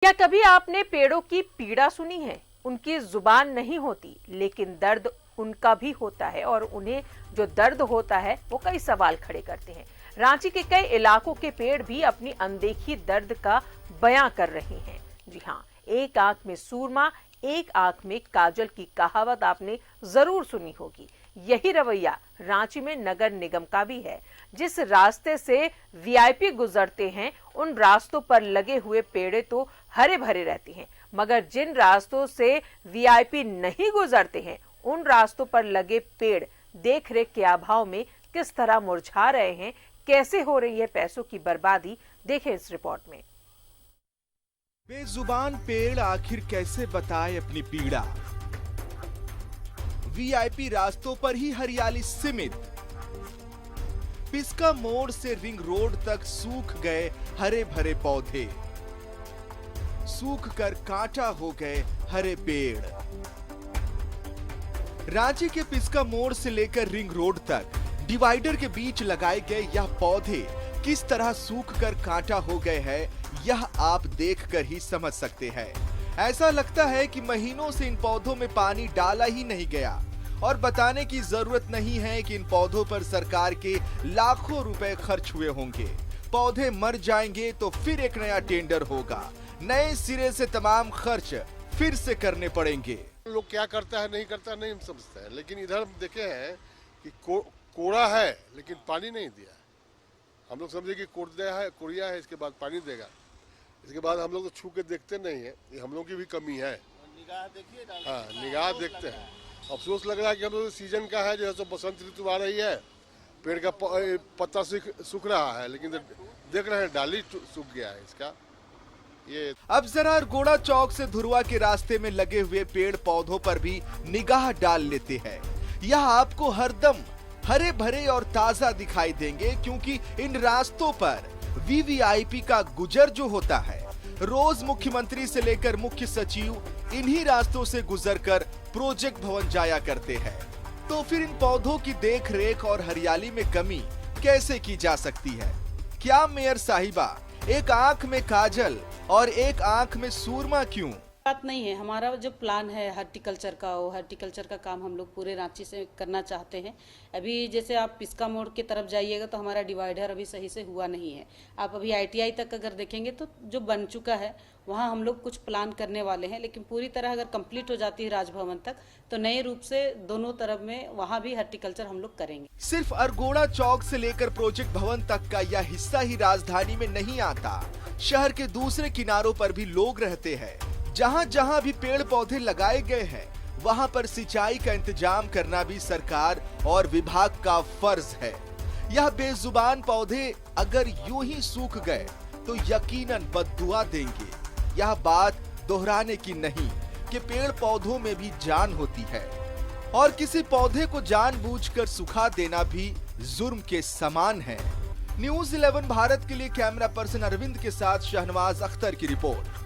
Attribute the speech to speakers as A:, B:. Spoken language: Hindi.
A: क्या कभी आपने पेड़ों की पीड़ा सुनी है? उनकी जुबान नहीं होती, लेकिन दर्द उनका भी होता है और उन्हें जो दर्द होता है वो कई सवाल खड़े करते हैं। रांची के कई इलाकों के पेड़ भी अपनी अनदेखी दर्द का बयां कर रहे हैं। जी हाँ, एक आंख में सूरमा, एक आंख में काजल की कहावत आपने जरूर सुनी होगी। यही रवैया रांची में नगर निगम का भी है। जिस रास्ते से वीआईपी गुजरते हैं, उन रास्तों पर लगे हुए पेड़ तो हरे भरे रहते हैं, मगर जिन रास्तों से वीआईपी नहीं गुजरते हैं, उन रास्तों पर लगे पेड़ देखरेख के अभाव में किस तरह मुरझा रहे हैं, कैसे हो रही है पैसों की बर्बादी, देखें इस रिपोर्ट में।
B: बेजुबान पेड़ आखिर कैसे बताए अपनी पीड़ा। वीआईपी रास्तों पर ही हरियाली सीमित। पिस्का मोड़ से रिंग रोड तक सूख गए हरे भरे पौधे, सूख कर कांटा हो गए हरे पेड़। रांची के पिस्का मोड़ से लेकर रिंग रोड तक डिवाइडर के बीच लगाए गए यह पौधे किस तरह सूख कर कांटा हो गए हैं, यह आप देखकर ही समझ सकते हैं। ऐसा लगता है कि महीनों से इन पौधों में पानी डाला ही नहीं गया और बताने की जरूरत नहीं है कि इन पौधों पर सरकार के लाखों रुपए खर्च हुए होंगे। पौधे मर जाएंगे तो फिर एक नया टेंडर होगा, नए सिरे से तमाम खर्च फिर से करने पड़ेंगे।
C: लोग क्या करता है नहीं करता नहीं हम समझते हैं, लेकिन इधर हम देखे हैं कि कोड़ा है लेकिन पानी नहीं दिया। हम लोग समझे कि कोड़िया है, इसके बाद पानी देगा। इसके बाद हम लोग तो छू के देखते नहीं है, ये हम लोग की भी कमी है। निगाह देखिए, हाँ निगाह देखते हैं। अफसोस लग रहा है कि हम लोग सीजन का है, जैसे बसंत ऋतु आ रही है, पेड़ का पत्ता सूख रहा है, लेकिन देख रहे हैं डाली सूख गया है इसका। ये
B: अब जरा गोड़ा चौक से धुरवा के रास्ते में लगे हुए पेड़ पौधों पर भी निगाह डाल लेते हैं। यह आपको हरदम हरे भरे और ताजा दिखाई देंगे, क्योंकि इन रास्तों पर वीवीआईपी का गुजर जो होता है, रोज मुख्यमंत्री से लेकर मुख्य सचिव इन्हीं रास्तों से गुजरकर प्रोजेक्ट भवन जाया करते हैं। तो फिर इन पौधों की देखरेख और हरियाली में कमी कैसे की जा सकती है? क्या मेयर साहिबा एक आंख में काजल और एक आंख में सूरमा क्यों?
D: बात नहीं है। हमारा जो प्लान है हॉर्टिकल्चर का, वो हॉर्टिकल्चर का काम हम लोग पूरे रांची से करना चाहते हैं। अभी जैसे आप पिस्का मोड़ की तरफ जाइएगा तो हमारा डिवाइडर अभी सही से हुआ नहीं है। आप अभी आईटीआई तक अगर देखेंगे तो जो बन चुका है वहाँ हम लोग कुछ प्लान करने वाले हैं, लेकिन पूरी तरह अगर कंप्लीट हो जाती है राजभवन तक तो नए रूप से दोनों तरफ में वहाँ भी हॉर्टिकल्चर हम लोग करेंगे।
B: सिर्फ अरगोड़ा चौक से लेकर प्रोजेक्ट भवन तक का यह हिस्सा ही राजधानी में नहीं आता। शहर के दूसरे किनारों पर भी लोग रहते हैं। जहां जहां भी पेड़ पौधे लगाए गए हैं, वहां पर सिंचाई का इंतजाम करना भी सरकार और विभाग का फर्ज है। यह बेजुबान पौधे अगर यूं ही सूख गए तो यकीनन बद्दुआ देंगे। यह बात दोहराने की नहीं कि पेड़ पौधों में भी जान होती है और किसी पौधे को जानबूझकर सुखा देना भी जुर्म के समान है। न्यूज़ 11 भारत के लिए कैमरा पर्सन अरविंद के साथ शहनवाज अख्तर की रिपोर्ट।